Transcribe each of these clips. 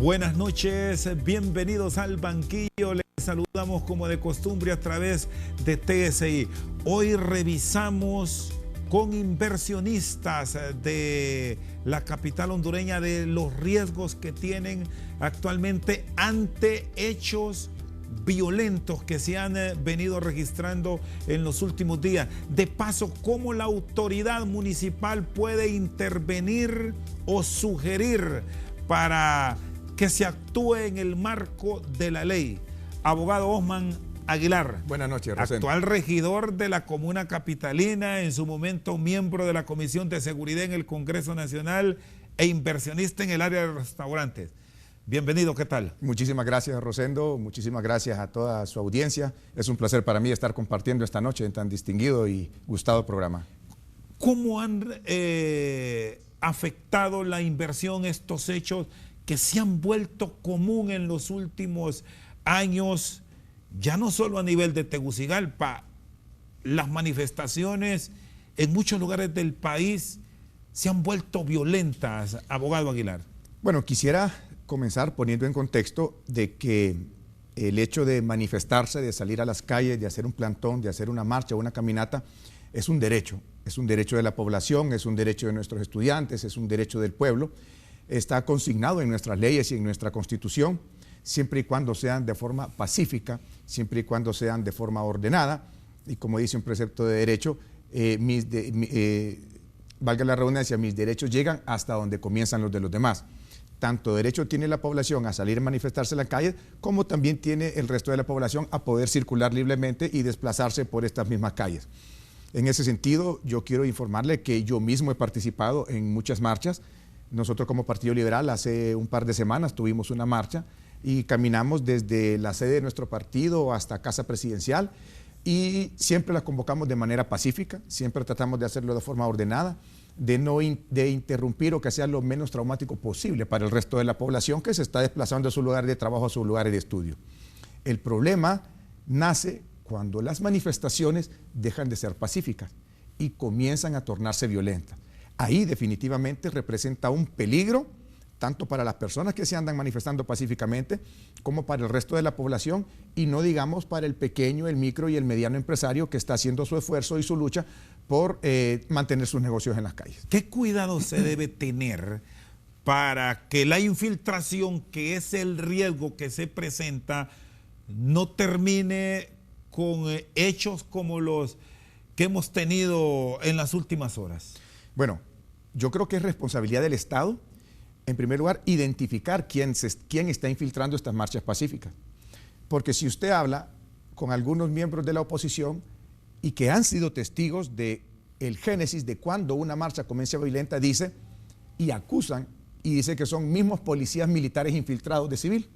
Buenas noches, bienvenidos al banquillo. Les saludamos como de costumbre a través de TSI. Hoy revisamos con inversionistas de la capital hondureña de los riesgos que tienen actualmente ante hechos violentos que se han venido registrando en los últimos días. De paso, cómo la autoridad municipal puede intervenir o sugerir para que se actúe en el marco de la ley. Abogado Osman Aguilar. Buenas noches, Rosendo. Actual regidor de la comuna capitalina, en su momento miembro de la Comisión de Seguridad en el Congreso Nacional e inversionista en el área de restaurantes. Bienvenido, ¿qué tal? Muchísimas gracias, Rosendo. Muchísimas gracias a toda su audiencia. Es un placer para mí estar compartiendo esta noche en tan distinguido y gustado programa. ¿Cómo han afectado la inversión estos hechos que se han vuelto común en los últimos años, ya no solo a nivel de Tegucigalpa? Las manifestaciones en muchos lugares del país se han vuelto violentas, abogado Aguilar. Bueno, quisiera comenzar poniendo en contexto de que el hecho de manifestarse, de salir a las calles, de hacer un plantón, de hacer una marcha o una caminata, es un derecho de la población, es un derecho de nuestros estudiantes, es un derecho del pueblo. Está consignado en nuestras leyes y en nuestra Constitución, siempre y cuando sean de forma pacífica, siempre y cuando sean de forma ordenada, y como dice un precepto de derecho, valga la redundancia, mis derechos llegan hasta donde comienzan los de los demás. Tanto derecho tiene la población a salir a manifestarse en la calle, como también tiene el resto de la población a poder circular libremente y desplazarse por estas mismas calles. En ese sentido, yo quiero informarle que yo mismo he participado en muchas marchas. Nosotros como Partido Liberal hace un par de semanas tuvimos una marcha y caminamos desde la sede de nuestro partido hasta Casa Presidencial y siempre la convocamos de manera pacífica, siempre tratamos de hacerlo de forma ordenada, de interrumpir o que sea lo menos traumático posible para el resto de la población que se está desplazando de su lugar de trabajo a su lugar de estudio. El problema nace cuando las manifestaciones dejan de ser pacíficas y comienzan a tornarse violentas. Ahí definitivamente representa un peligro tanto para las personas que se andan manifestando pacíficamente como para el resto de la población y no digamos para el pequeño, el micro y el mediano empresario que está haciendo su esfuerzo y su lucha por mantener sus negocios en las calles. ¿Qué cuidado se debe tener para que la infiltración, que es el riesgo que se presenta, no termine con hechos como los que hemos tenido en las últimas horas? Bueno, yo creo que es responsabilidad del Estado, en primer lugar, identificar quién está infiltrando estas marchas pacíficas. Porque si usted habla con algunos miembros de la oposición y que han sido testigos del génesis de cuando una marcha comienza violenta, dice y acusan y dice que son mismos policías militares infiltrados de civil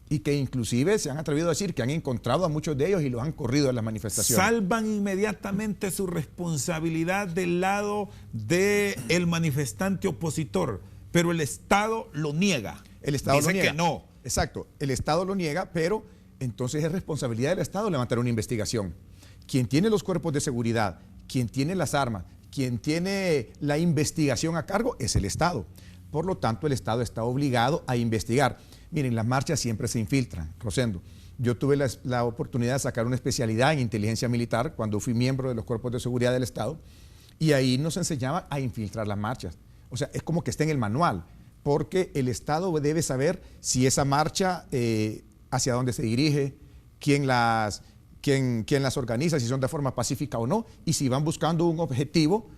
y que inclusive se han atrevido a decir que han encontrado a muchos de ellos y los han corrido de las manifestaciones. Salvan inmediatamente su responsabilidad del lado del manifestante opositor, pero el Estado lo niega. El Estado dice lo niega. Que no. Exacto, el Estado lo niega, pero entonces es responsabilidad del Estado levantar una investigación. Quien tiene los cuerpos de seguridad, quien tiene las armas, quien tiene la investigación a cargo es el Estado. Por lo tanto, el Estado está obligado a investigar. Miren, las marchas siempre se infiltran, Rosendo. Yo tuve la oportunidad de sacar una especialidad en inteligencia militar cuando fui miembro de los cuerpos de seguridad del Estado y ahí nos enseñaban a infiltrar las marchas. O sea, es como que está en el manual, porque el Estado debe saber si esa marcha, hacia dónde se dirige, quién las organiza, si son de forma pacífica o no, y si van buscando un objetivo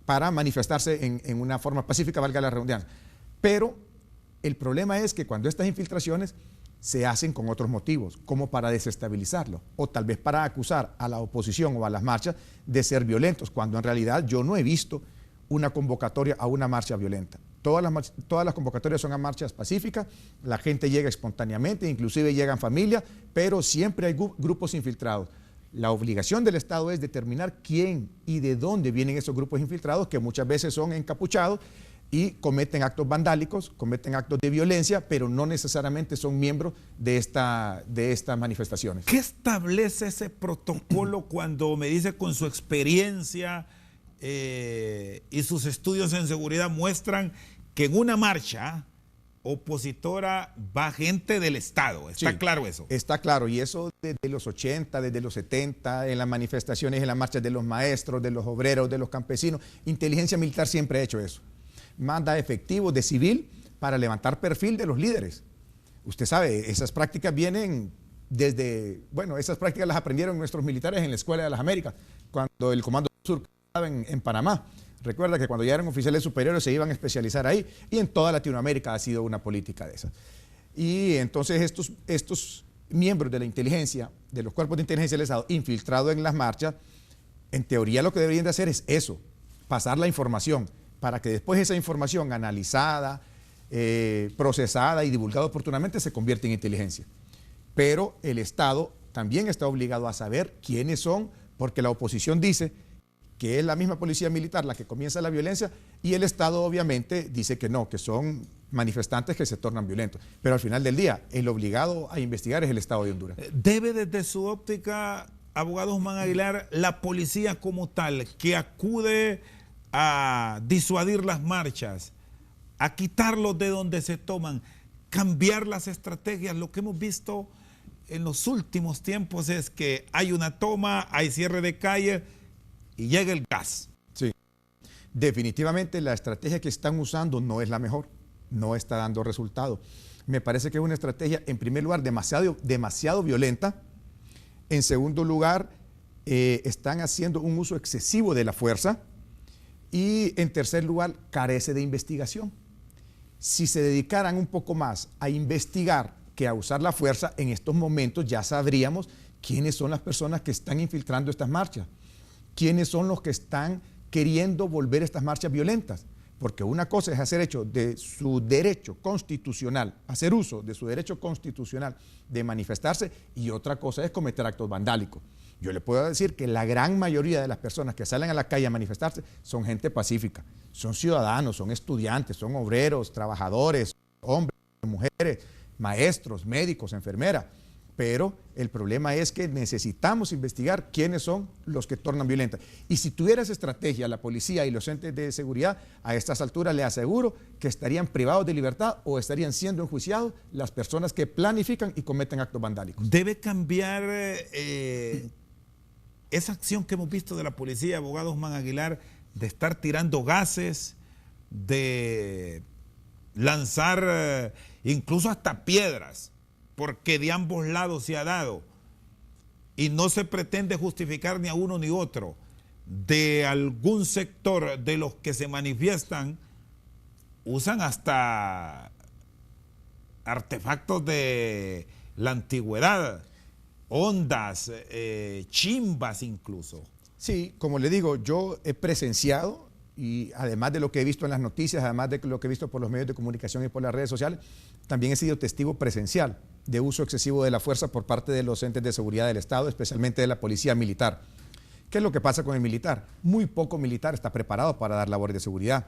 para manifestarse en una forma pacífica, valga la redundancia. Pero el problema es que cuando estas infiltraciones se hacen con otros motivos, como para desestabilizarlo, o tal vez para acusar a la oposición o a las marchas de ser violentos, cuando en realidad yo no he visto una convocatoria a una marcha violenta. Todas las convocatorias son a marchas pacíficas, la gente llega espontáneamente, inclusive llegan familias, pero siempre hay grupos infiltrados. La obligación del Estado es determinar quién y de dónde vienen esos grupos infiltrados, que muchas veces son encapuchados y cometen actos vandálicos, cometen actos de violencia, pero no necesariamente son miembros de estas manifestaciones. ¿Qué establece ese protocolo cuando me dice con su experiencia y sus estudios en seguridad muestran que en una marcha opositora va gente del Estado. ¿Está claro eso? Está claro, y eso desde los 80, desde los 70, en las manifestaciones, en las marchas de los maestros, de los obreros, de los campesinos. Inteligencia militar siempre ha hecho eso. Manda efectivos de civil para levantar perfil de los líderes. Usted sabe, esas prácticas vienen desde, bueno, esas prácticas las aprendieron nuestros militares en la Escuela de las Américas, cuando el Comando Sur estaba en Panamá. Recuerda que cuando ya eran oficiales superiores se iban a especializar ahí, y en toda Latinoamérica ha sido una política de esas. Y entonces estos miembros de la inteligencia, de los cuerpos de inteligencia del Estado, infiltrados en las marchas, en teoría lo que deberían de hacer es eso, pasar la información, para que después esa información analizada, procesada y divulgada oportunamente se convierta en inteligencia. Pero el Estado también está obligado a saber quiénes son, porque la oposición dice que es la misma policía militar la que comienza la violencia, y el Estado obviamente dice que no, que son manifestantes que se tornan violentos. Pero al final del día, el obligado a investigar es el Estado de Honduras. ¿Debe desde su óptica, abogado Osman Aguilar, la policía como tal, que acude a disuadir las marchas, a quitarlos de donde se toman, cambiar las estrategias? Lo que hemos visto en los últimos tiempos es que hay una toma, hay cierre de calle y llega el gas. Sí, definitivamente la estrategia que están usando no es la mejor, no está dando resultado. Me parece que es una estrategia, en primer lugar, demasiado violenta. En segundo lugar, están haciendo un uso excesivo de la fuerza. Y en tercer lugar, carece de investigación. Si se dedicaran un poco más a investigar que a usar la fuerza, en estos momentos ya sabríamos quiénes son las personas que están infiltrando estas marchas, quiénes son los que están queriendo volver estas marchas violentas. Porque una cosa es hacer hecho de su derecho constitucional, hacer uso de su derecho constitucional de manifestarse, y otra cosa es cometer actos vandálicos. Yo le puedo decir que la gran mayoría de las personas que salen a la calle a manifestarse son gente pacífica, son ciudadanos, son estudiantes, son obreros, trabajadores, hombres, mujeres, maestros, médicos, enfermeras. Pero el problema es que necesitamos investigar quiénes son los que tornan violentas. Y si tuviera esa estrategia la policía y los entes de seguridad, a estas alturas le aseguro que estarían privados de libertad o estarían siendo enjuiciados las personas que planifican y cometen actos vandálicos. ¿Debe cambiar esa acción que hemos visto de la policía, abogado Osman Aguilar, de estar tirando gases, de lanzar incluso hasta piedras, porque de ambos lados se ha dado, y no se pretende justificar ni a uno ni otro, de algún sector de los que se manifiestan, usan hasta artefactos de la antigüedad, ondas, chimbas incluso? Sí, como le digo, yo he presenciado, y además de lo que he visto en las noticias, además de lo que he visto por los medios de comunicación y por las redes sociales, también he sido testigo presencial de uso excesivo de la fuerza por parte de los entes de seguridad del Estado, especialmente de la policía militar. ¿Qué es lo que pasa con el militar? Muy poco militar está preparado para dar labores de seguridad,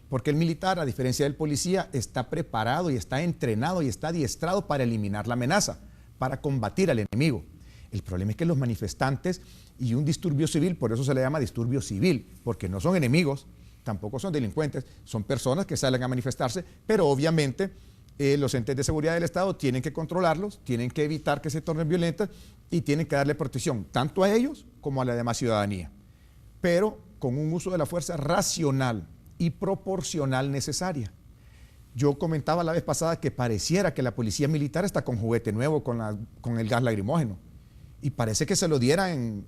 porque el militar, a diferencia del policía, está preparado y está entrenado y está adiestrado para eliminar la amenaza, para combatir al enemigo. El problema es que los manifestantes y un disturbio civil, por eso se le llama disturbio civil, porque no son enemigos, tampoco son delincuentes, son personas que salen a manifestarse, pero obviamente los entes de seguridad del Estado tienen que controlarlos, tienen que evitar que se tornen violentas y tienen que darle protección tanto a ellos como a la demás ciudadanía, pero con un uso de la fuerza racional y proporcional necesaria. Yo comentaba la vez pasada que pareciera que la policía militar está con juguete nuevo con el gas lacrimógeno, y parece que se lo dieran,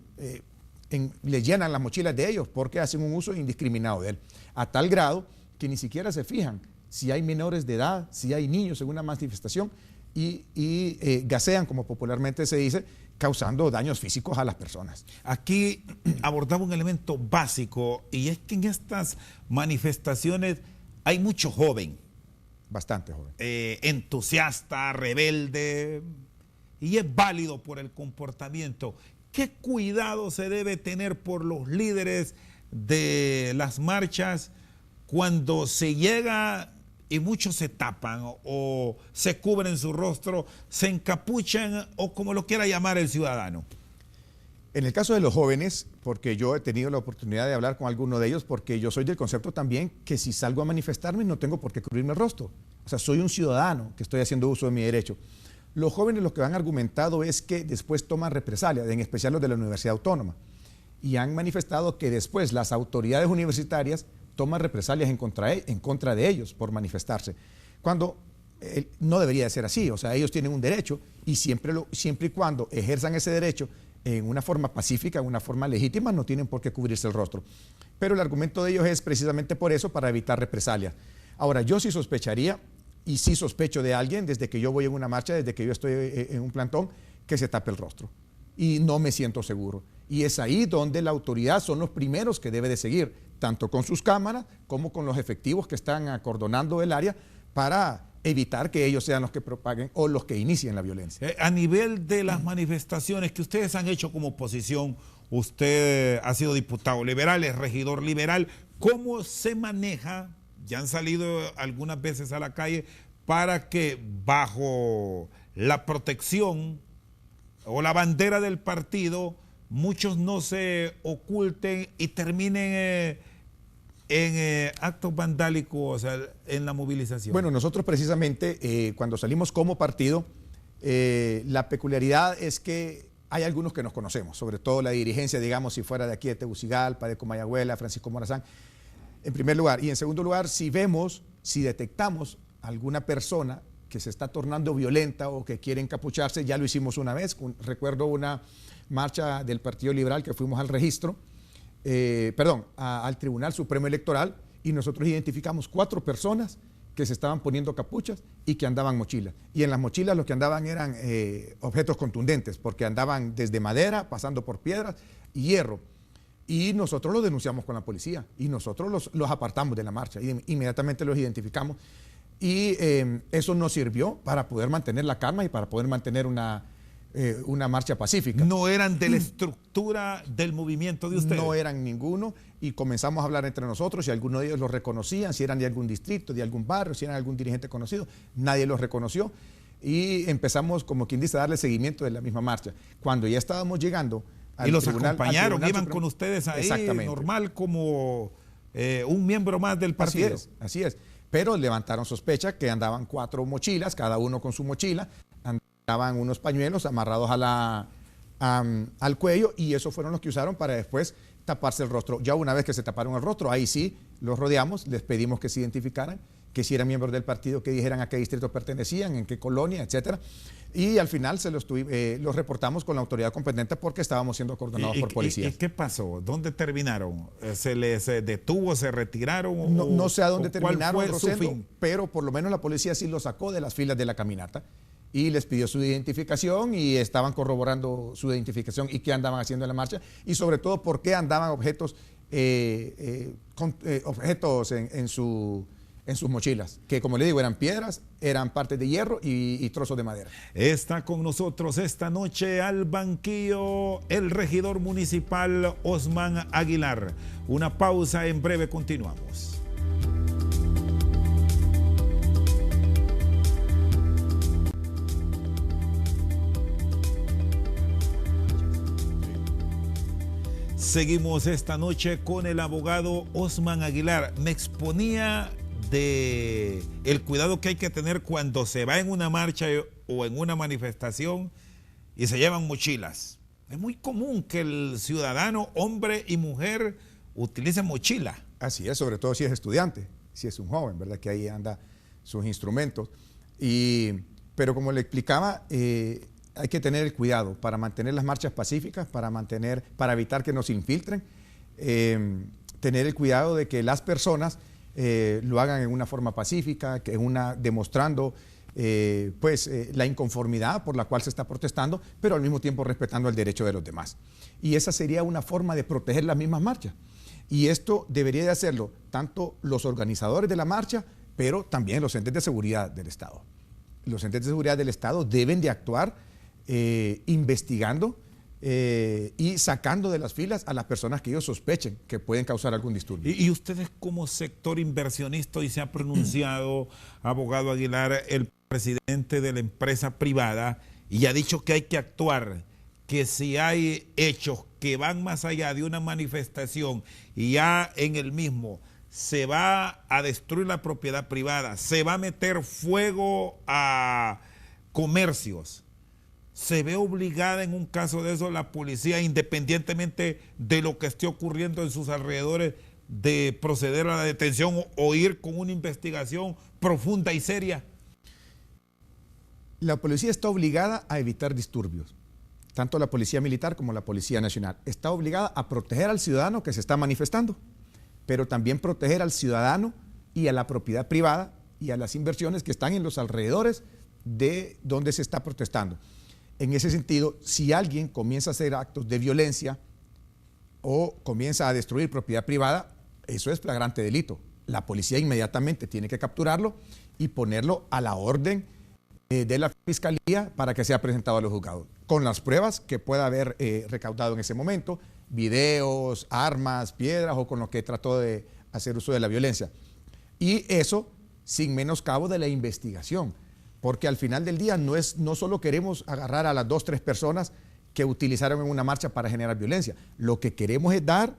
le llenan las mochilas de ellos porque hacen un uso indiscriminado de él, a tal grado que ni siquiera se fijan si hay menores de edad, si hay niños en una manifestación, y gasean, como popularmente se dice, causando daños físicos a las personas. Aquí abordaba un elemento básico, y es que en estas manifestaciones hay mucho joven. Bastante joven. Entusiasta, rebelde, y es válido por el comportamiento. ¿Qué cuidado se debe tener por los líderes de las marchas cuando se llega y muchos se tapan o se cubren su rostro, se encapuchan, o como lo quiera llamar el ciudadano? En el caso de los jóvenes, porque yo he tenido la oportunidad de hablar con alguno de ellos, porque yo soy del concepto también que si salgo a manifestarme no tengo por qué cubrirme el rostro. O sea, soy un ciudadano que estoy haciendo uso de mi derecho. Los jóvenes lo que han argumentado es que después toman represalias, en especial los de la Universidad Autónoma, y han manifestado que después las autoridades universitarias toman represalias en contra de ellos por manifestarse, cuando no debería de ser así. O sea, ellos tienen un derecho y siempre y cuando ejerzan ese derecho en una forma pacífica, en una forma legítima, no tienen por qué cubrirse el rostro. Pero el argumento de ellos es precisamente por eso, para evitar represalias. Ahora, yo sí sospecharía, y sí sospecho de alguien, desde que yo voy en una marcha, desde que yo estoy en un plantón, que se tape el rostro. Y no me siento seguro. Y es ahí donde la autoridad son los primeros que debe de seguir, tanto con sus cámaras como con los efectivos que están acordonando el área para evitar que ellos sean los que propaguen o los que inicien la violencia. A nivel de las manifestaciones que ustedes han hecho como oposición, usted ha sido diputado liberal, es regidor liberal, ¿cómo se maneja? Ya han salido algunas veces a la calle para que bajo la protección o la bandera del partido muchos no se oculten y terminen en actos vandálicos, o sea, en la movilización. Bueno, nosotros precisamente cuando salimos como partido, la peculiaridad es que hay algunos que nos conocemos, sobre todo la dirigencia, digamos, si fuera de aquí de Tegucigalpa, de Comayagüela, Francisco Morazán, en primer lugar. Y en segundo lugar, si detectamos alguna persona que se está tornando violenta o que quiere encapucharse, ya lo hicimos una vez. Recuerdo una marcha del Partido Liberal que fuimos al registro, al Tribunal Supremo Electoral, y nosotros identificamos 4 personas que se estaban poniendo capuchas y que andaban mochilas. Y en las mochilas lo que andaban eran objetos contundentes, porque andaban desde madera, pasando por piedras y hierro. Y nosotros los denunciamos con la policía y nosotros los apartamos de la marcha, inmediatamente los identificamos. Y eso nos sirvió para poder mantener la calma y para poder mantener una marcha pacífica. ¿No eran de la estructura del movimiento de ustedes? No eran ninguno, y comenzamos a hablar entre nosotros, si alguno de ellos los reconocían, si eran de algún distrito, de algún barrio, si eran algún dirigente conocido. Nadie los reconoció y empezamos, como quien dice, a darle seguimiento de la misma marcha. Cuando ya estábamos llegando al los tribunal, acompañaron, iban Supremo, con ustedes ahí, exactamente, normal, como un miembro más del partido. Así es. Pero levantaron sospecha que andaban 4 mochilas, cada uno con su mochila, andaban unos pañuelos amarrados al cuello, y esos fueron los que usaron para después taparse el rostro. Ya una vez que se taparon el rostro, ahí sí los rodeamos, les pedimos que se identificaran, que si eran miembros del partido, que dijeran a qué distrito pertenecían, en qué colonia, etcétera. Y al final los reportamos con la autoridad competente porque estábamos siendo acordonados por policías. ¿Y qué pasó? ¿Dónde terminaron? ¿Se les detuvo, se retiraron? No sé a dónde terminaron, ¿cuál fue su fin? Pero por lo menos la policía sí los sacó de las filas de la caminata y les pidió su identificación, y estaban corroborando su identificación y qué andaban haciendo en la marcha, y sobre todo por qué andaban objetos en sus mochilas, que como le digo, eran piedras, eran partes de hierro y trozos de madera. Está con nosotros esta noche al banquillo el regidor municipal Osman Aguilar. Una pausa, en breve continuamos. Seguimos esta noche con el abogado Osman Aguilar. Me exponía de el cuidado que hay que tener cuando se va en una marcha o en una manifestación y se llevan mochilas. Es muy común que el ciudadano, hombre y mujer, utilicen mochila. Así es, sobre todo si es estudiante, si es un joven, ¿verdad? Que ahí anda sus instrumentos. Pero como le explicaba, hay que tener el cuidado para mantener las marchas pacíficas, para evitar que nos infiltren, tener el cuidado de que las personas lo hagan en una forma pacífica, demostrando la inconformidad por la cual se está protestando, pero al mismo tiempo respetando el derecho de los demás. Y esa sería una forma de proteger las mismas marchas. Y esto debería de hacerlo tanto los organizadores de la marcha, pero también los entes de seguridad del Estado. Los entes de seguridad del Estado deben de actuar investigando y sacando de las filas a las personas que ellos sospechen que pueden causar algún disturbio. Y ustedes como sector inversionista, y se ha pronunciado, abogado Aguilar, el presidente de la empresa privada, y ha dicho que hay que actuar, que si hay hechos que van más allá de una manifestación y ya en el mismo se va a destruir la propiedad privada, se va a meter fuego a comercios, se ve obligada en un caso de eso la policía, independientemente de lo que esté ocurriendo en sus alrededores, de proceder a la detención o ir con una investigación profunda y seria? La policía está obligada a evitar disturbios, tanto la policía militar como la policía nacional. Está obligada a proteger al ciudadano que se está manifestando, pero también proteger al ciudadano y a la propiedad privada y a las inversiones que están en los alrededores de donde se está protestando. En ese sentido, si alguien comienza a hacer actos de violencia o comienza a destruir propiedad privada, eso es flagrante delito. La policía inmediatamente tiene que capturarlo y ponerlo a la orden de la fiscalía para que sea presentado a los juzgados, con las pruebas que pueda haber recaudado en ese momento, videos, armas, piedras o con lo que trató de hacer uso de la violencia. Y eso sin menoscabo de la investigación, porque al final del día no solo queremos agarrar a las 2 o 3 personas que utilizaron en una marcha para generar violencia, lo que queremos es dar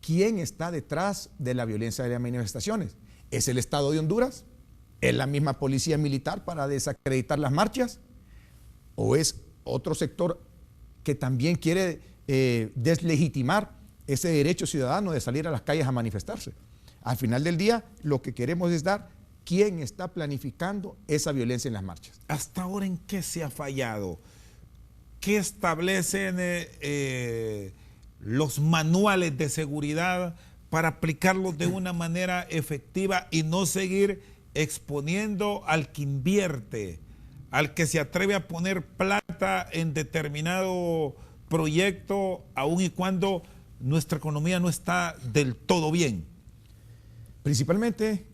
quién está detrás de la violencia de las manifestaciones. ¿Es el Estado de Honduras? ¿Es la misma policía militar para desacreditar las marchas? ¿O es otro sector que también quiere deslegitimar ese derecho ciudadano de salir a las calles a manifestarse? Al final del día, lo que queremos es dar quién está planificando esa violencia en las marchas. ¿Hasta ahora en qué se ha fallado? ¿Qué establecen los manuales de seguridad para aplicarlos de una manera efectiva y no seguir exponiendo al que invierte, al que se atreve a poner plata en determinado proyecto, aun y cuando nuestra economía no está del todo bien? Principalmente,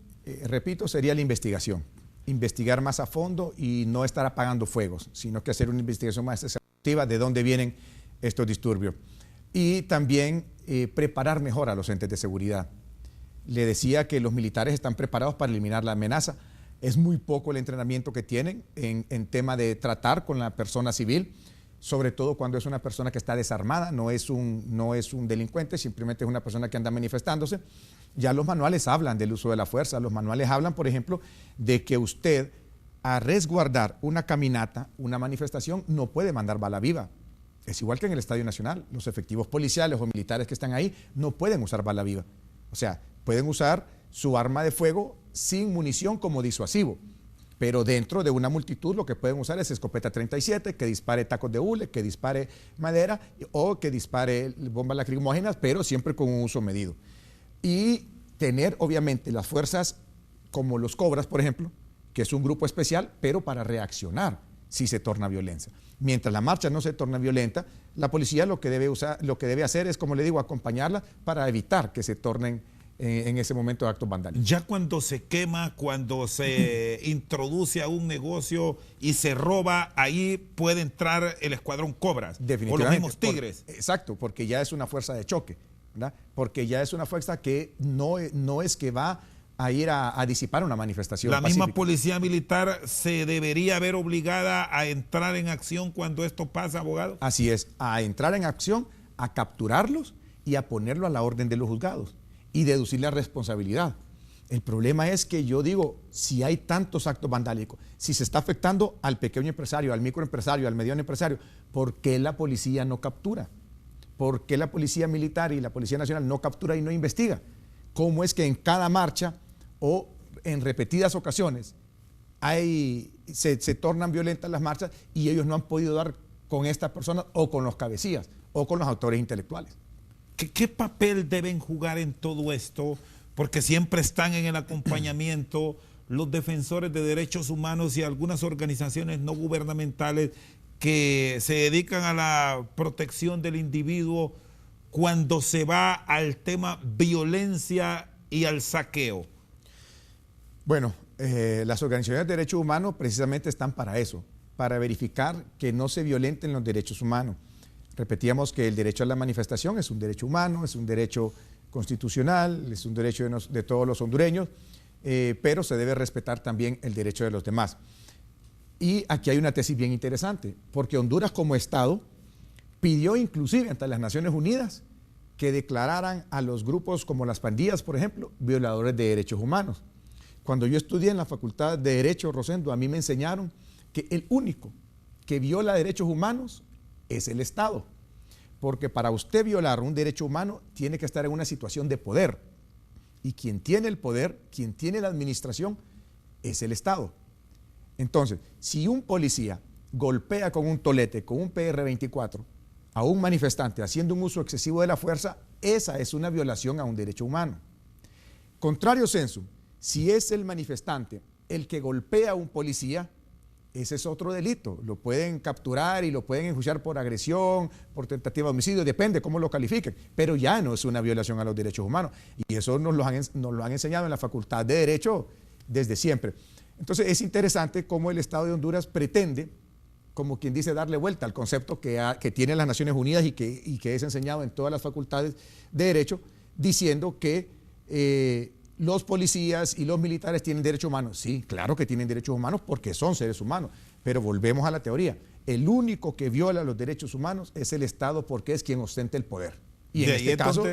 repito, sería la investigación. Investigar más a fondo y no estar apagando fuegos, sino que hacer una investigación más exhaustiva de dónde vienen estos disturbios. Y también preparar mejor a los entes de seguridad. Le decía que los militares están preparados para eliminar la amenaza. Es muy poco el entrenamiento que tienen en tema de tratar con la persona civil, sobre todo cuando es una persona que está desarmada, no es un delincuente, simplemente es una persona que anda manifestándose. Ya los manuales hablan del uso de la fuerza, los manuales hablan, por ejemplo, de que usted a resguardar una caminata, una manifestación, no puede mandar bala viva. Es igual que en el Estadio Nacional, los efectivos policiales o militares que están ahí no pueden usar bala viva. O sea, pueden usar su arma de fuego sin munición como disuasivo, pero dentro de una multitud lo que pueden usar es escopeta 37, que dispare tacos de hule, que dispare madera o que dispare bombas lacrimógenas, pero siempre con un uso medido. Y tener obviamente las fuerzas como los Cobras, por ejemplo, que es un grupo especial, pero para reaccionar si se torna violencia. Mientras la marcha no se torna violenta, la policía lo que debe hacer es, como le digo, acompañarla para evitar que se tornen en ese momento actos vandálicos. Ya cuando se quema, cuando se introduce a un negocio y se roba, ahí puede entrar el escuadrón Cobras o los mismos Tigres. Exacto, porque ya es una fuerza de choque, ¿verdad? Porque ya es una fuerza que no es que va a ir a disipar una manifestación La pacífica. misma policía militar se debería ver obligada a entrar en acción cuando esto pasa, abogado. Así es, a entrar en acción, a capturarlos y a ponerlo a la orden de los juzgados y deducir la responsabilidad. El problema es que yo digo, si hay tantos actos vandálicos, si se está afectando al pequeño empresario, al microempresario, al mediano empresario, ¿por qué la policía no captura? ¿Por qué la policía militar y la Policía Nacional no captura y no investiga? ¿Cómo es que en cada marcha o en repetidas ocasiones se tornan violentas las marchas y ellos no han podido dar con estas personas o con los cabecillas o con los autores intelectuales? ¿Qué papel deben jugar en todo esto? Porque siempre están en el acompañamiento los defensores de derechos humanos y algunas organizaciones no gubernamentales que se dedican a la protección del individuo cuando se va al tema violencia y al saqueo. Bueno, las organizaciones de derechos humanos precisamente están para eso, para verificar que no se violenten los derechos humanos. Repetíamos que el derecho a la manifestación es un derecho humano, es un derecho constitucional, es un derecho de todos los hondureños, pero se debe respetar también el derecho de los demás. Y aquí hay una tesis bien interesante, porque Honduras como Estado pidió inclusive ante las Naciones Unidas que declararan a los grupos como las pandillas, por ejemplo, violadores de derechos humanos. Cuando yo estudié en la Facultad de Derecho Rosendo, a mí me enseñaron que el único que viola derechos humanos es el Estado. Porque para usted violar un derecho humano tiene que estar en una situación de poder. Y quien tiene el poder, quien tiene la administración, es el Estado. Entonces, si un policía golpea con un tolete, con un PR-24, a un manifestante haciendo un uso excesivo de la fuerza, esa es una violación a un derecho humano. Contrario sensu, si es el manifestante el que golpea a un policía, ese es otro delito. Lo pueden capturar y lo pueden enjuiciar por agresión, por tentativa de homicidio, depende cómo lo califiquen, pero ya no es una violación a los derechos humanos. Y eso nos lo han enseñado en la Facultad de Derecho desde siempre. Entonces es interesante cómo el Estado de Honduras pretende, como quien dice, darle vuelta al concepto que tienen las Naciones Unidas y que es enseñado en todas las facultades de Derecho, diciendo que los policías y los militares tienen derechos humanos. Sí, claro que tienen derechos humanos porque son seres humanos, pero volvemos a la teoría. El único que viola los derechos humanos es el Estado porque es quien ostenta el poder. Y en este caso...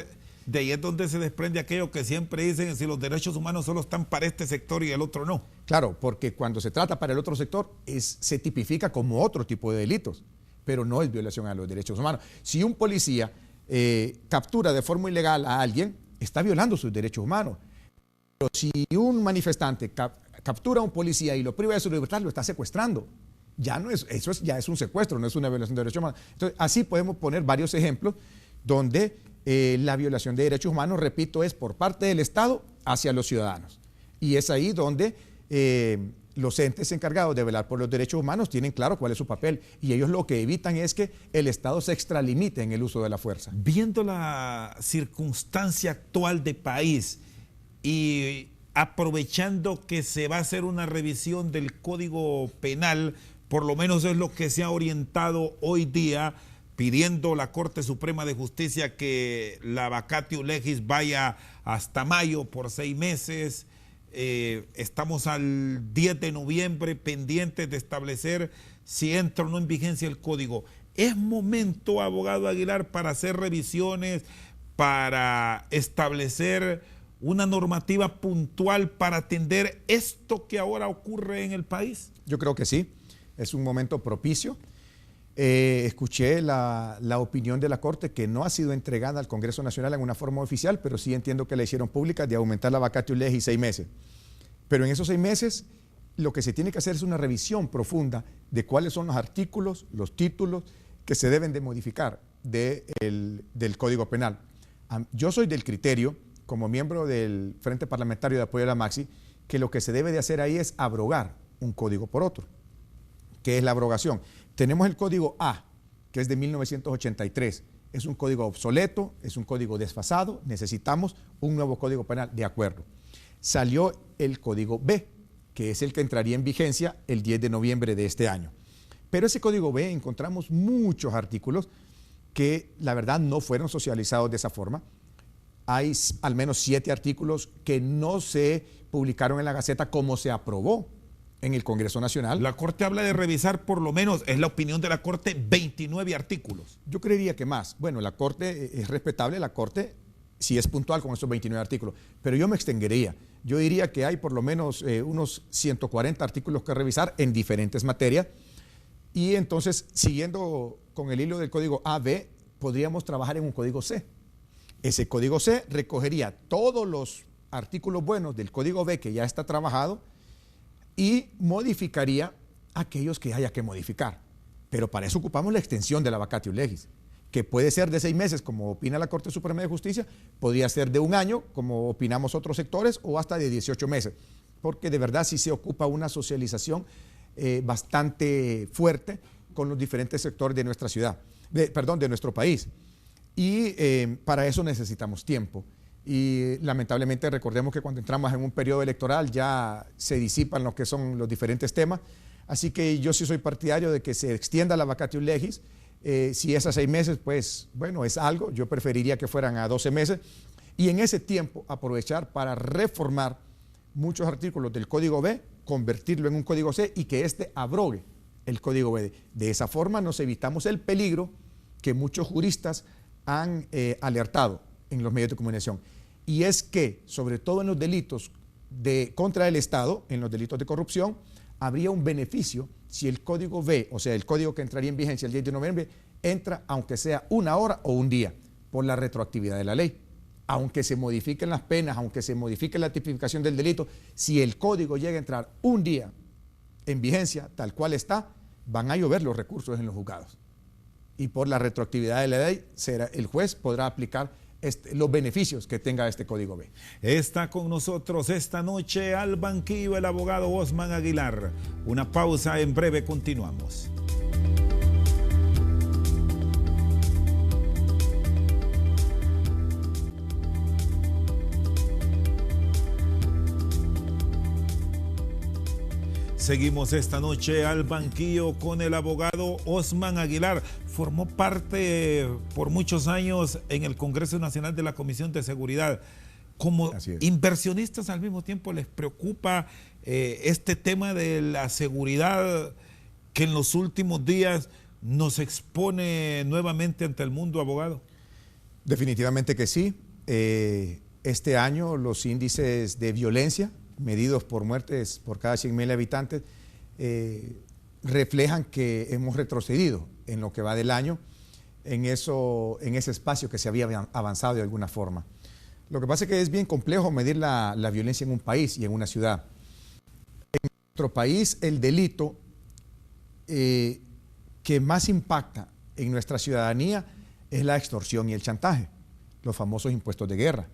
De ahí es donde se desprende aquello que siempre dicen, si los derechos humanos solo están para este sector y el otro no. Claro, porque cuando se trata para el otro sector, se tipifica como otro tipo de delitos, pero no es violación a los derechos humanos. Si un policía captura de forma ilegal a alguien, está violando sus derechos humanos. Pero si un manifestante captura a un policía y lo priva de su libertad, lo está secuestrando. Eso ya es un secuestro, no es una violación de derechos humanos. Entonces, así podemos poner varios ejemplos donde la violación de derechos humanos, repito, es por parte del Estado hacia los ciudadanos. Y es ahí donde los entes encargados de velar por los derechos humanos tienen claro cuál es su papel. Y ellos lo que evitan es que el Estado se extralimite en el uso de la fuerza. Viendo la circunstancia actual de país y aprovechando que se va a hacer una revisión del Código Penal, por lo menos es lo que se ha orientado hoy día, pidiendo la Corte Suprema de Justicia que la vacatio legis vaya hasta mayo por 6 meses. Estamos al 10 de noviembre pendientes de establecer si entra o no en vigencia el código. ¿Es momento, abogado Aguilar, para hacer revisiones, para establecer una normativa puntual para atender esto que ahora ocurre en el país? Yo creo que sí, es un momento propicio. Escuché la opinión de la Corte, que no ha sido entregada al Congreso Nacional en una forma oficial, pero sí entiendo que la hicieron pública, de aumentar la vacatio legis 6 meses. Pero en esos 6 meses lo que se tiene que hacer es una revisión profunda de cuáles son los artículos, los títulos que se deben de modificar del Código Penal. Yo soy del criterio, como miembro del Frente Parlamentario de Apoyo a la Maxi, que lo que se debe de hacer ahí es abrogar un código por otro. ¿Qué es la abrogación? Tenemos el Código A, que es de 1983. Es un código obsoleto, es un código desfasado, necesitamos un nuevo Código Penal, de acuerdo. Salió el Código B, que es el que entraría en vigencia el 10 de noviembre de este año. Pero ese Código B encontramos muchos artículos que la verdad no fueron socializados de esa forma. Hay al menos 7 artículos que no se publicaron en la Gaceta como se aprobó en el Congreso Nacional. La Corte habla de revisar por lo menos, es la opinión de la Corte, 29 artículos. Yo creería que más. Bueno, la Corte es respetable, la Corte sí es puntual con esos 29 artículos, pero yo me extendería. Yo diría que hay por lo menos unos 140 artículos que revisar en diferentes materias, y entonces, siguiendo con el hilo del Código A-B, podríamos trabajar en un Código C. Ese Código C recogería todos los artículos buenos del Código B que ya está trabajado y modificaría aquellos que haya que modificar. Pero para eso ocupamos la extensión de la vacatio legis, que puede ser de 6 meses, como opina la Corte Suprema de Justicia, podría ser de 1 año, como opinamos otros sectores, o hasta de 18 meses, porque de verdad sí se ocupa una socialización bastante fuerte con los diferentes sectores de nuestra ciudad, de nuestro país. Y para eso necesitamos tiempo. Y lamentablemente recordemos que cuando entramos en un periodo electoral ya se disipan lo que son los diferentes temas. Así que yo sí soy partidario de que se extienda la vacatio legis. Si es a 6 meses, pues bueno, es algo. Yo preferiría que fueran a 12 meses. Y en ese tiempo aprovechar para reformar muchos artículos del Código B, convertirlo en un Código C y que éste abrogue el Código B. De esa forma nos evitamos el peligro que muchos juristas han alertado en los medios de comunicación, y es que, sobre todo en los delitos contra el Estado, en los delitos de corrupción, habría un beneficio si el código B, o sea, el código que entraría en vigencia el 10 de noviembre, entra aunque sea una hora o un día, por la retroactividad de la ley. Aunque se modifiquen las penas, aunque se modifique la tipificación del delito, si el código llega a entrar un día en vigencia, tal cual está, van a llover los recursos en los juzgados. Y por la retroactividad de la ley, el juez podrá aplicar los beneficios que tenga este Código B. Está con nosotros esta noche al banquillo el abogado Osman Aguilar. Una pausa, en breve continuamos. Seguimos esta noche al banquillo con el abogado Osman Aguilar. Formó parte por muchos años en el Congreso Nacional de la Comisión de Seguridad. Como inversionistas, al mismo tiempo les preocupa este tema de la seguridad que en los últimos días nos expone nuevamente ante el mundo, abogado. Definitivamente que sí. Este año los índices de violencia medidos por muertes por cada 100.000 habitantes, reflejan que hemos retrocedido en lo que va del año, en ese espacio que se había avanzado de alguna forma. Lo que pasa es que es bien complejo medir la violencia en un país y en una ciudad. En nuestro país, el delito que más impacta en nuestra ciudadanía es la extorsión y el chantaje, los famosos impuestos de guerra.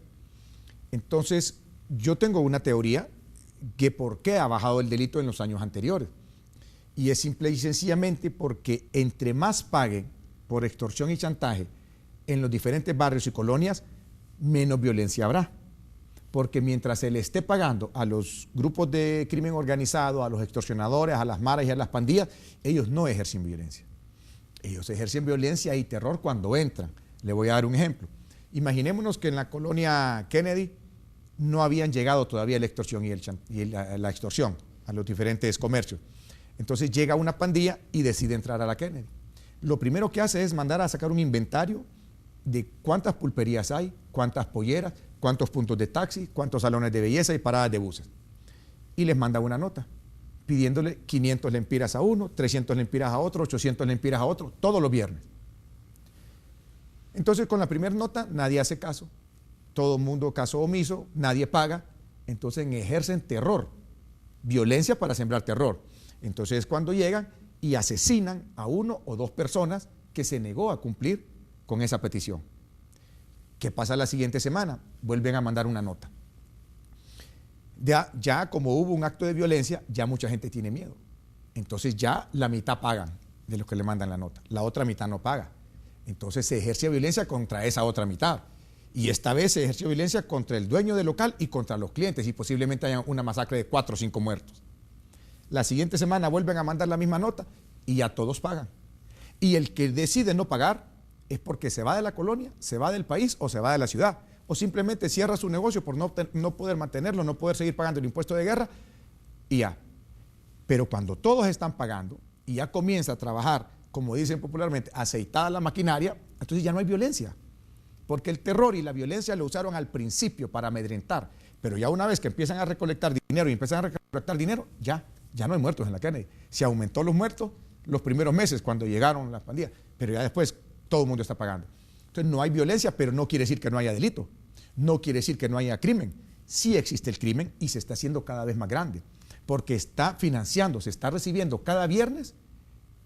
Entonces, yo tengo una teoría que por qué ha bajado el delito en los años anteriores. Y es simple y sencillamente porque entre más paguen por extorsión y chantaje en los diferentes barrios y colonias, menos violencia habrá. Porque mientras se le esté pagando a los grupos de crimen organizado, a los extorsionadores, a las maras y a las pandillas, ellos no ejercen violencia. Ellos ejercen violencia y terror cuando entran. Le voy a dar un ejemplo. Imaginémonos que en la colonia Kennedy no habían llegado todavía la extorsión y la extorsión a los diferentes comercios. Entonces llega una pandilla y decide entrar a la Kennedy. Lo primero que hace es mandar a sacar un inventario de cuántas pulperías hay, cuántas polleras, cuántos puntos de taxi, cuántos salones de belleza y paradas de buses. Y les manda una nota pidiéndole 500 lempiras a uno, 300 lempiras a otro, 800 lempiras a otro, todos los viernes. Entonces con la primera nota nadie hace caso. Todo el mundo caso omiso, nadie paga, entonces ejercen terror, violencia para sembrar terror. Entonces es cuando llegan y asesinan a uno o dos personas que se negó a cumplir con esa petición. ¿Qué pasa la siguiente semana? Vuelven a mandar una nota. Ya como hubo un acto de violencia, ya mucha gente tiene miedo. Entonces ya la mitad pagan de los que le mandan la nota, la otra mitad no paga. Entonces se ejerce violencia contra esa otra mitad. Y esta vez se ejerció violencia contra el dueño del local y contra los clientes, y posiblemente haya una masacre de 4 o 5 muertos. La siguiente semana vuelven a mandar la misma nota y ya todos pagan. Y el que decide no pagar es porque se va de la colonia, se va del país o se va de la ciudad, o simplemente cierra su negocio por no poder mantenerlo, no poder seguir pagando el impuesto de guerra y ya. Pero cuando todos están pagando y ya comienza a trabajar, como dicen popularmente, aceitada la maquinaria, entonces ya no hay violencia. Porque el terror y la violencia lo usaron al principio para amedrentar, pero ya una vez que empiezan a recolectar dinero y empiezan a recolectar dinero, ya no hay muertos en la Kennedy. Se aumentó los muertos los primeros meses cuando llegaron las pandillas, pero ya después todo el mundo está pagando. Entonces no hay violencia, pero no quiere decir que no haya delito, no quiere decir que no haya crimen. Sí existe el crimen y se está haciendo cada vez más grande, porque está financiando, se está recibiendo cada viernes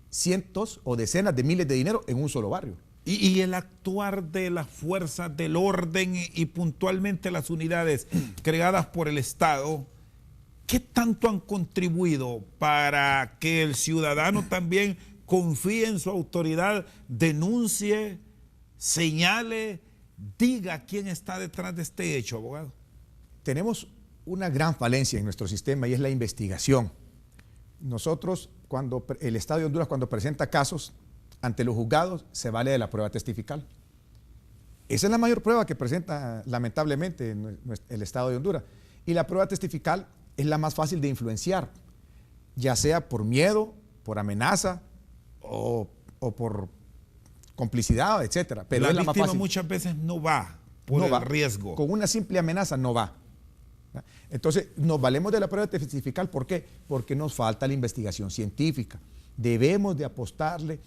cientos o decenas de miles de dinero en un solo barrio. Y el actuar de las fuerzas del orden y puntualmente las unidades creadas por el Estado, ¿qué tanto han contribuido para que el ciudadano también confíe en su autoridad, denuncie, señale, diga quién está detrás de este hecho, abogado? Tenemos una gran falencia en nuestro sistema y es la investigación. Nosotros, cuando el Estado de Honduras, cuando presenta casos ante los juzgados, se vale de la prueba testifical. Esa es la mayor prueba que presenta, lamentablemente, el Estado de Honduras. Y la prueba testifical es la más fácil de influenciar, ya sea por miedo, por amenaza o por complicidad, etcétera. Pero la es la más víctima fácil. muchas veces no va por el riesgo. Con una simple amenaza no va. Entonces, nos valemos de la prueba testifical. ¿Por qué? Porque nos falta la investigación científica. Debemos de apostarle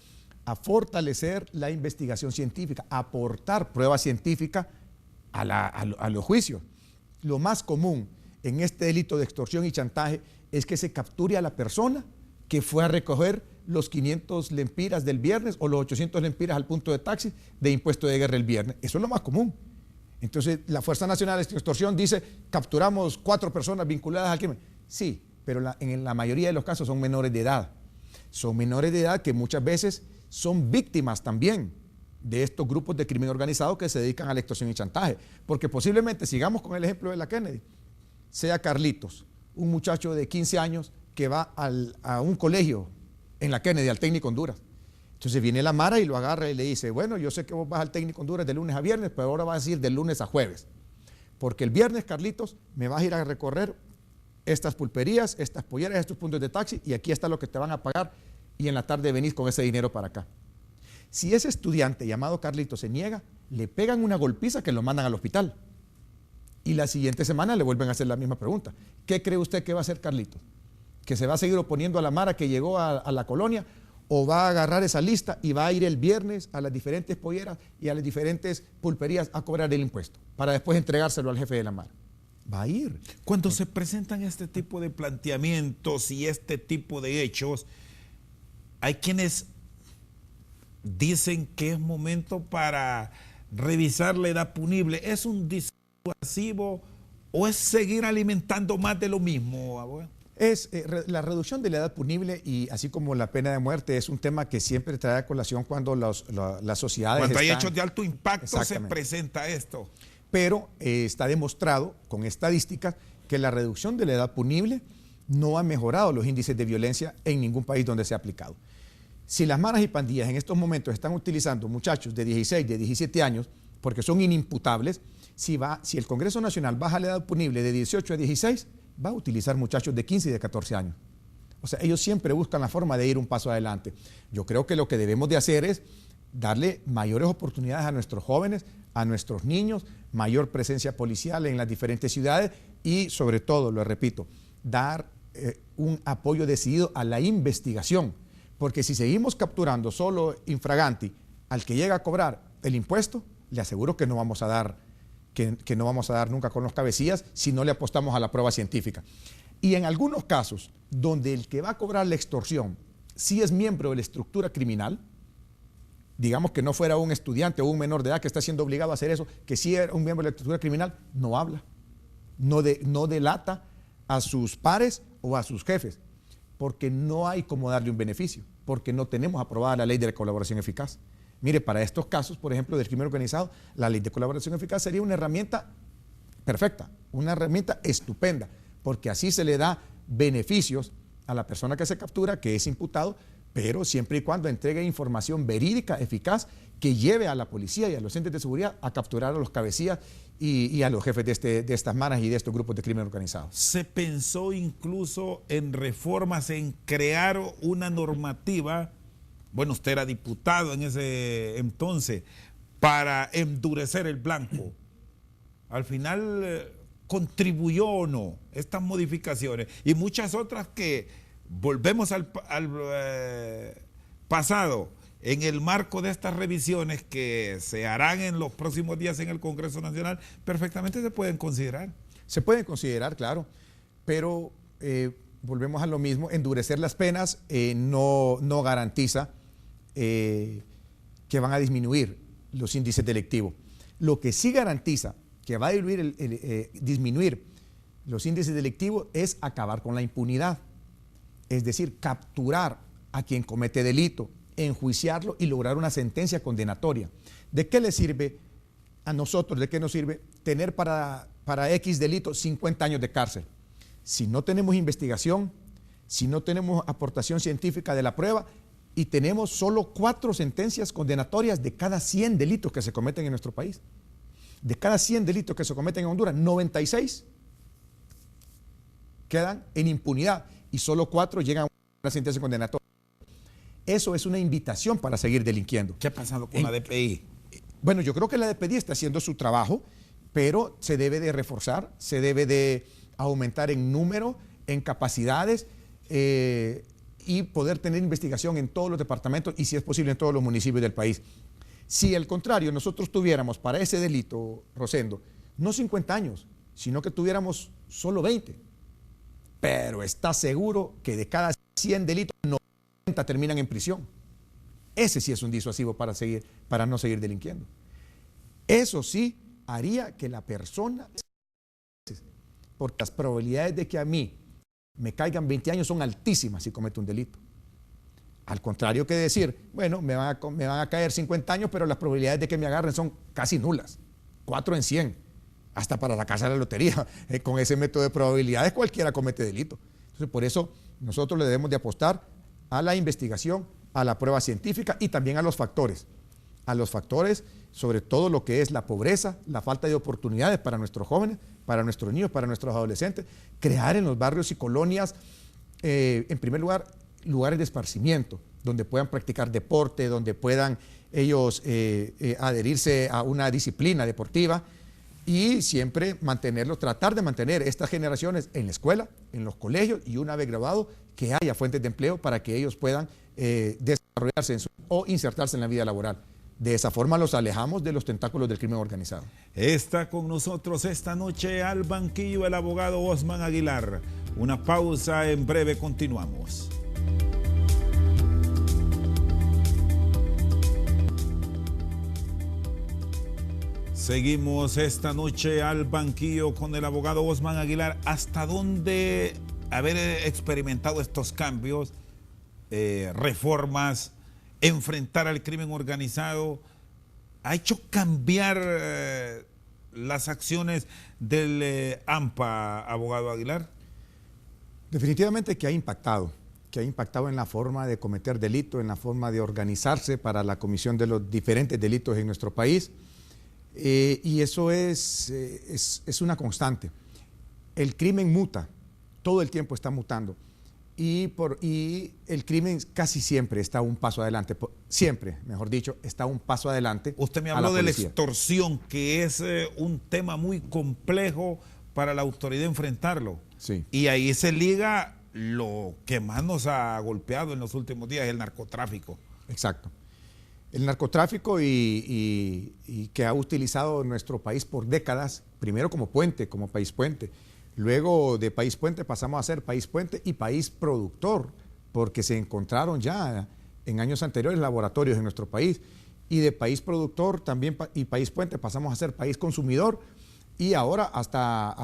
a fortalecer la investigación científica, aportar prueba científica a los juicios. Lo más común en este delito de extorsión y chantaje es que se capture a la persona que fue a recoger los 500 lempiras del viernes o los 800 lempiras al punto de taxi de impuesto de guerra el viernes. Eso es lo más común. Entonces, la Fuerza Nacional de Extorsión dice, capturamos 4 personas vinculadas al crimen. Sí, pero en la mayoría de los casos son menores de edad. Son menores de edad que muchas veces son víctimas también de estos grupos de crimen organizado que se dedican a la extorsión y chantaje. Porque posiblemente, sigamos con el ejemplo de la Kennedy, sea Carlitos, un muchacho de 15 años que va a un colegio en la Kennedy, al Técnico Honduras. Entonces viene la Mara y lo agarra y le dice, bueno, yo sé que vos vas al Técnico Honduras de lunes a viernes, pero ahora vas a ir de lunes a jueves. Porque el viernes, Carlitos, me vas a ir a recorrer estas pulperías, estas polleras, estos puntos de taxi, y aquí está lo que te van a pagar, y en la tarde venís con ese dinero para acá. Si ese estudiante llamado Carlitos se niega, le pegan una golpiza que lo mandan al hospital. Y la siguiente semana le vuelven a hacer la misma pregunta. ¿Qué cree usted que va a hacer Carlitos? ¿Que se va a seguir oponiendo a la Mara que llegó a la colonia? ¿O va a agarrar esa lista y va a ir el viernes a las diferentes polleras y a las diferentes pulperías a cobrar el impuesto para después entregárselo al jefe de la Mara? Va a ir. Cuando se presentan este tipo de planteamientos y este tipo de hechos, hay quienes dicen que es momento para revisar la edad punible. ¿Es un disuasivo o es seguir alimentando más de lo mismo, abogado? La reducción de la edad punible y así como la pena de muerte es un tema que siempre trae a colación cuando las sociedades cuando hay hechos de alto impacto se presenta esto. Pero está demostrado con estadísticas que la reducción de la edad punible no ha mejorado los índices de violencia en ningún país donde se ha aplicado. Si las maras y pandillas en estos momentos están utilizando muchachos de 16, de 17 años, porque son inimputables, si el Congreso Nacional baja la edad punible de 18 a 16, va a utilizar muchachos de 15 y de 14 años. O sea, ellos siempre buscan la forma de ir un paso adelante. Yo creo que lo que debemos de hacer es darle mayores oportunidades a nuestros jóvenes, a nuestros niños, mayor presencia policial en las diferentes ciudades y, sobre todo, lo repito, dar un apoyo decidido a la investigación. Porque si seguimos capturando solo infraganti al que llega a cobrar el impuesto, le aseguro que no vamos a dar que no vamos a dar nunca con los cabecillas si no le apostamos a la prueba científica. Y en algunos casos, donde el que va a cobrar la extorsión sí es miembro de la estructura criminal, digamos que no fuera un estudiante o un menor de edad que está siendo obligado a hacer eso, que sí era un miembro de la estructura criminal, no habla, no delata a sus pares o a sus jefes, porque no hay cómo darle un beneficio, porque no tenemos aprobada la ley de la colaboración eficaz. Mire, para estos casos, por ejemplo, del crimen organizado, la ley de colaboración eficaz sería una herramienta perfecta, una herramienta estupenda, porque así se le da beneficios a la persona que se captura, que es imputado, pero siempre y cuando entregue información verídica, eficaz, que lleve a la policía y a los entes de seguridad a capturar a los cabecillas y a los jefes de estas maras y de estos grupos de crimen organizado. Se pensó incluso en reformas, en crear una normativa. Bueno, usted era diputado en ese entonces, para endurecer el blanco. Al final, ¿contribuyó o no estas modificaciones? Y muchas otras que volvemos al pasado, en el marco de estas revisiones que se harán en los próximos días en el Congreso Nacional, perfectamente se pueden considerar. Se pueden considerar, claro, pero volvemos a lo mismo, endurecer las penas no garantiza que van a disminuir los índices delictivos. Lo que sí garantiza que va a disminuir los índices delictivos es acabar con la impunidad, es decir, capturar a quien comete delito, enjuiciarlo y lograr una sentencia condenatoria. ¿De qué le sirve a nosotros, de qué nos sirve tener para X delito 50 años de cárcel? Si no tenemos investigación, si no tenemos aportación científica de la prueba, y tenemos solo 4 sentencias condenatorias de cada 100 delitos que se cometen en nuestro país. De cada 100 delitos que se cometen en Honduras, 96 quedan en impunidad y solo 4 llegan a una sentencia condenatoria. Eso es una invitación para seguir delinquiendo. ¿Qué ha pasado con la DPI? Bueno, yo creo que la DPI está haciendo su trabajo, pero se debe de reforzar, se debe de aumentar en número, en capacidades y poder tener investigación en todos los departamentos y, si es posible, en todos los municipios del país. Si al contrario nosotros tuviéramos para ese delito, Rosendo, no 50 años, sino que tuviéramos solo 20, pero está seguro que de cada 100 delitos, 90 terminan en prisión. Ese sí es un disuasivo para no seguir delinquiendo. Eso sí haría que la persona, porque las probabilidades de que a mí me caigan 20 años son altísimas si cometo un delito. Al contrario que decir, bueno, me van a caer 50 años, pero las probabilidades de que me agarren son casi nulas, 4 en 100, hasta para la casa de la lotería. Con ese método de probabilidades cualquiera comete delito. Entonces, por eso nosotros le debemos de apostar a la investigación, a la prueba científica y también a los factores, sobre todo lo que es la pobreza, la falta de oportunidades para nuestros jóvenes, para nuestros niños, para nuestros adolescentes, crear en los barrios y colonias, en primer lugar, lugares de esparcimiento, donde puedan practicar deporte, donde puedan ellos adherirse a una disciplina deportiva y siempre tratar de mantener estas generaciones en la escuela, en los colegios y una vez graduados, que haya fuentes de empleo para que ellos puedan desarrollarse o insertarse en la vida laboral. De esa forma los alejamos de los tentáculos del crimen organizado. Está con nosotros esta noche al banquillo el abogado Osman Aguilar. Una pausa, en breve continuamos. Seguimos esta noche al banquillo con el abogado Osman Aguilar. ¿Hasta dónde haber experimentado estos cambios, reformas, enfrentar al crimen organizado, ha hecho cambiar las acciones del AMPA, abogado Aguilar? Definitivamente que ha impactado en la forma de cometer delito, en la forma de organizarse para la comisión de los diferentes delitos en nuestro país. Y eso es una constante. El crimen muta, todo el tiempo está mutando. Y el crimen casi siempre está un paso adelante, siempre, mejor dicho, está un paso adelante. Usted me habló de la extorsión, que es un tema muy complejo para la autoridad enfrentarlo. Sí. Y ahí se liga lo que más nos ha golpeado en los últimos días, el narcotráfico. Exacto. El narcotráfico y que ha utilizado nuestro país por décadas, primero como puente, como país puente. Luego de país puente pasamos a ser país puente y país productor, porque se encontraron ya en años anteriores laboratorios en nuestro país. Y de país productor también y país puente pasamos a ser país consumidor y ahora hasta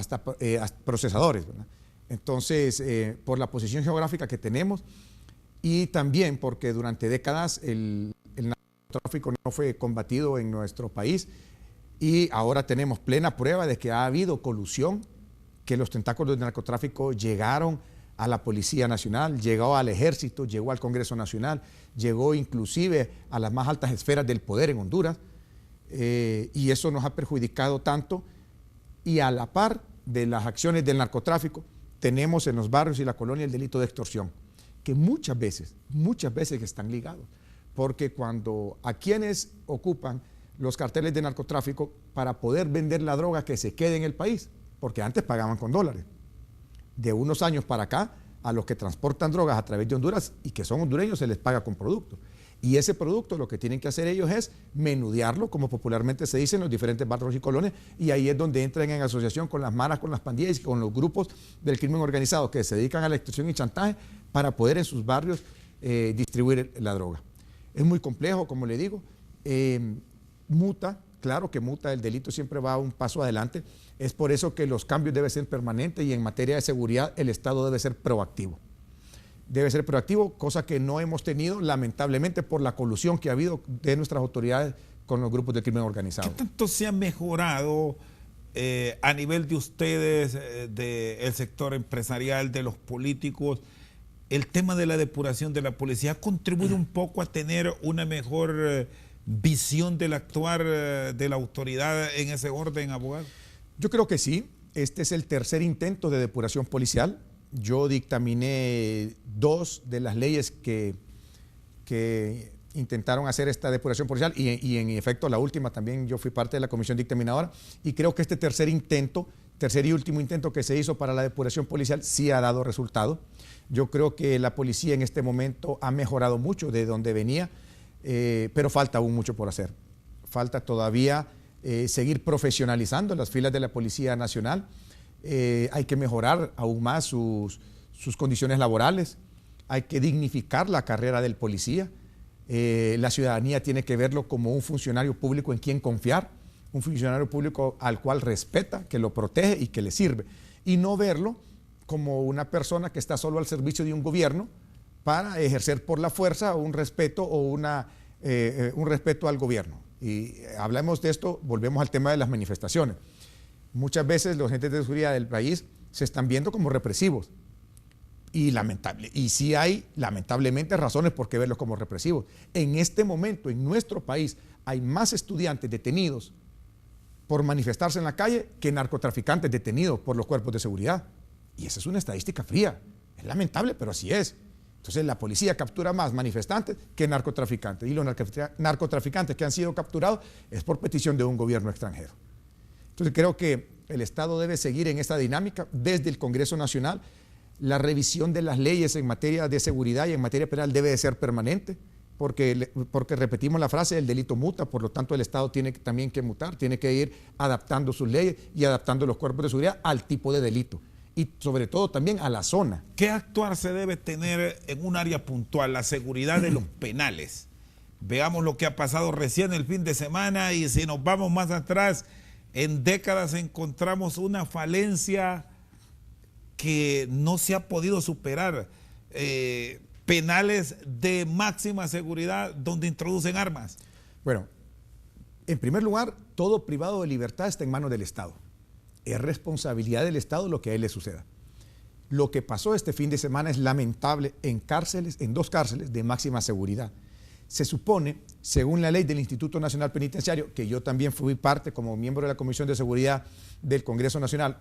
procesadores, ¿verdad? Entonces, por la posición geográfica que tenemos y también porque durante décadas el narcotráfico no fue combatido en nuestro país y ahora tenemos plena prueba de que ha habido colusión, que los tentáculos del narcotráfico llegaron a la Policía Nacional, llegó al Ejército, llegó al Congreso Nacional, llegó inclusive a las más altas esferas del poder en Honduras, y eso nos ha perjudicado tanto. Y a la par de las acciones del narcotráfico, tenemos en los barrios y la colonia el delito de extorsión, que muchas veces están ligados, porque cuando a quienes ocupan los carteles de narcotráfico para poder vender la droga que se quede en el país, porque antes pagaban con dólares. De unos años para acá, a los que transportan drogas a través de Honduras y que son hondureños se les paga con producto. Y ese producto lo que tienen que hacer ellos es menudearlo, como popularmente se dice en los diferentes barrios y colonias, y ahí es donde entran en asociación con las maras, con las pandillas y con los grupos del crimen organizado que se dedican a la extorsión y chantaje para poder en sus barrios distribuir la droga. Es muy complejo, como le digo, muta, claro que muta, el delito siempre va un paso adelante. Es por eso que los cambios deben ser permanentes y en materia de seguridad el Estado debe ser proactivo. Debe ser proactivo, cosa que no hemos tenido lamentablemente por la colusión que ha habido de nuestras autoridades con los grupos de crimen organizado. ¿Qué tanto se ha mejorado a nivel de ustedes, del sector empresarial, de los políticos? El tema de la depuración de la policía ha contribuido un poco a tener una mejor visión del actuar de la autoridad en ese orden, abogado. Yo creo que sí. Este es el tercer intento de depuración policial. Yo dictaminé 2 de las leyes que que intentaron hacer esta depuración policial y en efecto la última también yo fui parte de la comisión dictaminadora y creo que este tercer y último intento que se hizo para la depuración policial sí ha dado resultado. Yo creo que la policía en este momento ha mejorado mucho de donde venía, pero falta aún mucho por hacer. Falta todavía seguir profesionalizando las filas de la Policía Nacional. Hay que mejorar aún más sus condiciones laborales. Hay que dignificar la carrera del policía. La ciudadanía tiene que verlo como un funcionario público en quien confiar, un funcionario público al cual respeta, que lo protege y que le sirve, y no verlo como una persona que está solo al servicio de un gobierno para ejercer por la fuerza un respeto o un respeto al gobierno. Y hablamos de esto, volvemos al tema de las manifestaciones. Muchas veces los agentes de seguridad del país se están viendo como represivos. Y sí hay, lamentablemente, razones por qué verlos como represivos. En este momento, en nuestro país, hay más estudiantes detenidos por manifestarse en la calle que narcotraficantes detenidos por los cuerpos de seguridad. Y esa es una estadística fría. Es lamentable, pero así es. Entonces, la policía captura más manifestantes que narcotraficantes. Y los narcotraficantes que han sido capturados es por petición de un gobierno extranjero. Entonces, creo que el Estado debe seguir en esta dinámica desde el Congreso Nacional. La revisión de las leyes en materia de seguridad y en materia penal debe de ser permanente, porque repetimos la frase, el delito muta, por lo tanto el Estado tiene también que mutar, tiene que ir adaptando sus leyes y adaptando los cuerpos de seguridad al tipo de delito y sobre todo también a la zona. ¿Qué actuar se debe tener en un área puntual? La seguridad de los penales. Veamos lo que ha pasado recién el fin de semana y si nos vamos más atrás, en décadas encontramos una falencia que no se ha podido superar, penales de máxima seguridad donde introducen armas. Bueno, en primer lugar, todo privado de libertad está en manos del Estado. Es responsabilidad del Estado lo que a él le suceda. Lo que pasó este fin de semana es lamentable en dos cárceles de máxima seguridad. Se supone, según la ley del Instituto Nacional Penitenciario, que yo también fui parte como miembro de la Comisión de Seguridad del Congreso Nacional,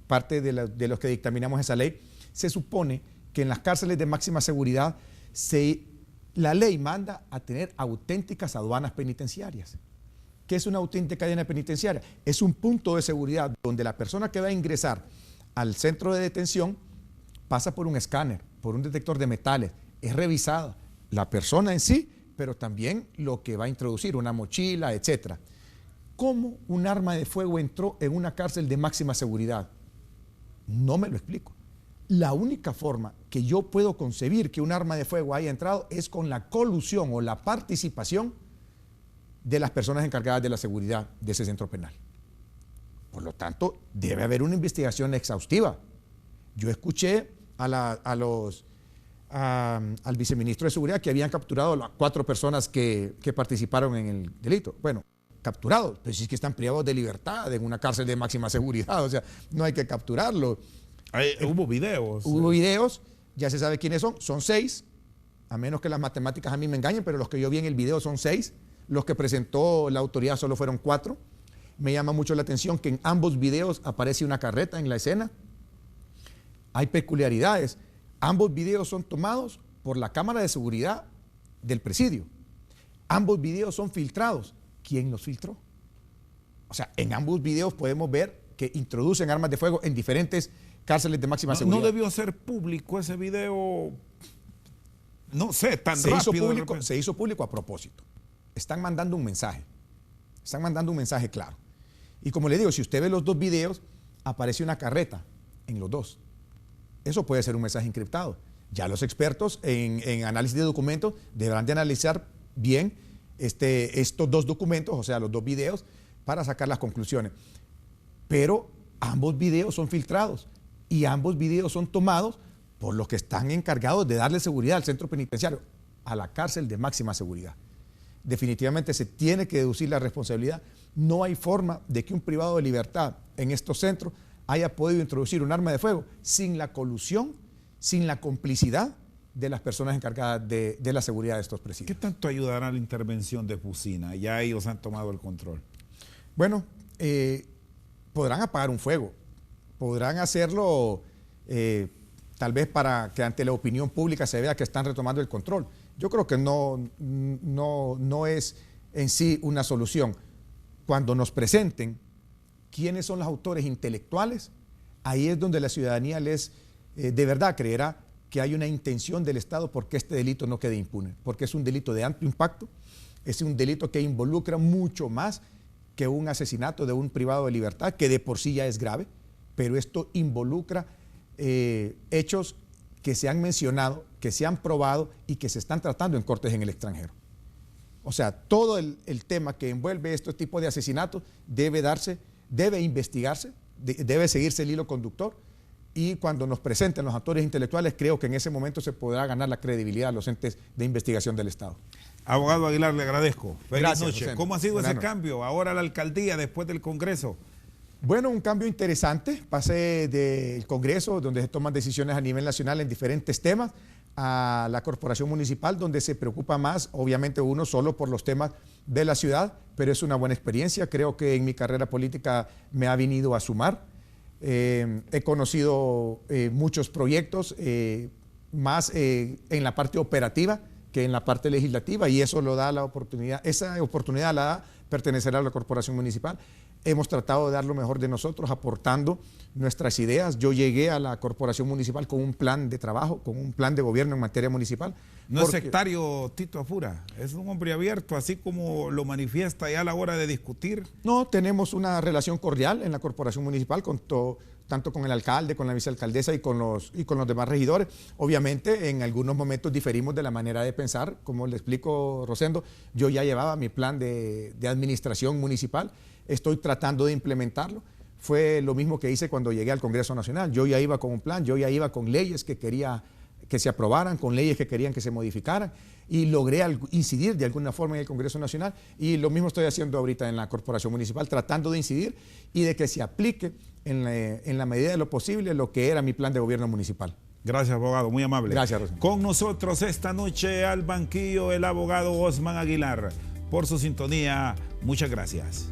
parte de los que dictaminamos esa ley, se supone que en las cárceles de máxima seguridad la ley manda a tener auténticas aduanas penitenciarias. ¿Qué es una auténtica cadena penitenciaria? Es un punto de seguridad donde la persona que va a ingresar al centro de detención pasa por un escáner, por un detector de metales, es revisada la persona en sí, pero también lo que va a introducir, una mochila, etc. ¿Cómo un arma de fuego entró en una cárcel de máxima seguridad? No me lo explico. La única forma que yo puedo concebir que un arma de fuego haya entrado es con la colusión o la participación de las personas encargadas de la seguridad de ese centro penal. Por lo tanto, debe haber una investigación exhaustiva. Yo escuché al viceministro de Seguridad que habían capturado a 4 personas que participaron en el delito. Bueno, capturados, pero si es que están privados de libertad en una cárcel de máxima seguridad, o sea, no hay que capturarlo. Hubo videos. Hubo videos, ya se sabe quiénes son 6, a menos que las matemáticas a mí me engañen, pero los que yo vi en el video son 6, los que presentó la autoridad solo fueron 4. Me llama mucho la atención que en ambos videos aparece una carreta en la escena. Hay peculiaridades. Ambos videos son tomados por la cámara de seguridad del presidio. Ambos videos son filtrados. ¿Quién los filtró? O sea, en ambos videos podemos ver que introducen armas de fuego en diferentes cárceles de máxima seguridad. No debió ser público ese video, no sé, tan rápido. Se hizo público a propósito. Están mandando un mensaje claro. Y como le digo, si usted ve los 2 videos, aparece una carreta en los 2. Eso puede ser un mensaje encriptado. Ya los expertos en análisis de documentos deberán de analizar bien estos 2 documentos, o sea, los 2 videos, para sacar las conclusiones. Pero ambos videos son filtrados y ambos videos son tomados por los que están encargados de darle seguridad al centro penitenciario, a la cárcel de máxima seguridad. Definitivamente se tiene que deducir la responsabilidad. No hay forma de que un privado de libertad en estos centros haya podido introducir un arma de fuego sin la colusión, sin la complicidad de las personas encargadas de la seguridad de estos presidios. ¿Qué tanto ayudará la intervención de Fusina? Ya ellos han tomado el control. Bueno, podrán apagar un fuego, podrán hacerlo tal vez para que ante la opinión pública se vea que están retomando el control. yo creo que no es en sí una solución. Cuando nos presenten quiénes son los autores intelectuales, ahí es donde la ciudadanía de verdad creerá que hay una intención del Estado porque este delito no quede impune, porque es un delito de amplio impacto, es un delito que involucra mucho más que un asesinato de un privado de libertad, que de por sí ya es grave, pero esto involucra hechos que se han mencionado, que se han probado y que se están tratando en cortes en el extranjero. O sea, todo el tema que envuelve este tipo de asesinatos debe investigarse, debe seguirse el hilo conductor, y cuando nos presenten los autores intelectuales, creo que en ese momento se podrá ganar la credibilidad a los entes de investigación del Estado. Abogado Aguilar, le agradezco. Feliz noche. Rosendo. ¿Cómo ha sido ese cambio ahora a la alcaldía después del Congreso? Bueno, un cambio interesante. Pasé del Congreso, donde se toman decisiones a nivel nacional en diferentes temas, a la Corporación Municipal, donde se preocupa más, obviamente uno solo por los temas de la ciudad, pero es una buena experiencia. Creo que en mi carrera política me ha venido a sumar. He conocido muchos proyectos, más en la parte operativa que en la parte legislativa, y eso lo da la oportunidad, esa oportunidad la da pertenecer a la Corporación Municipal. Hemos tratado de dar lo mejor de nosotros, aportando nuestras ideas. Yo llegué a la Corporación Municipal con un plan de trabajo, con un plan de gobierno en materia municipal. No es sectario Tito Afura, es un hombre abierto, así como lo manifiesta ya a la hora de discutir. No, tenemos una relación cordial en la Corporación Municipal, tanto con el alcalde, con la vicealcaldesa y con los demás regidores. Obviamente, en algunos momentos diferimos de la manera de pensar. Como le explico, Rosendo, yo ya llevaba mi plan de administración municipal, estoy tratando de implementarlo. Fue lo mismo que hice cuando llegué al Congreso Nacional. Yo ya iba con un plan, yo ya iba con leyes que quería que se aprobaran, con leyes que querían que se modificaran, y logré incidir de alguna forma en el Congreso Nacional, y lo mismo estoy haciendo ahorita en la Corporación Municipal, tratando de incidir y de que se aplique en la medida de lo posible lo que era mi plan de gobierno municipal. Gracias, abogado, muy amable. Gracias, Rosendo. Con nosotros esta noche al banquillo el abogado Osman Aguilar. Por su sintonía, muchas gracias.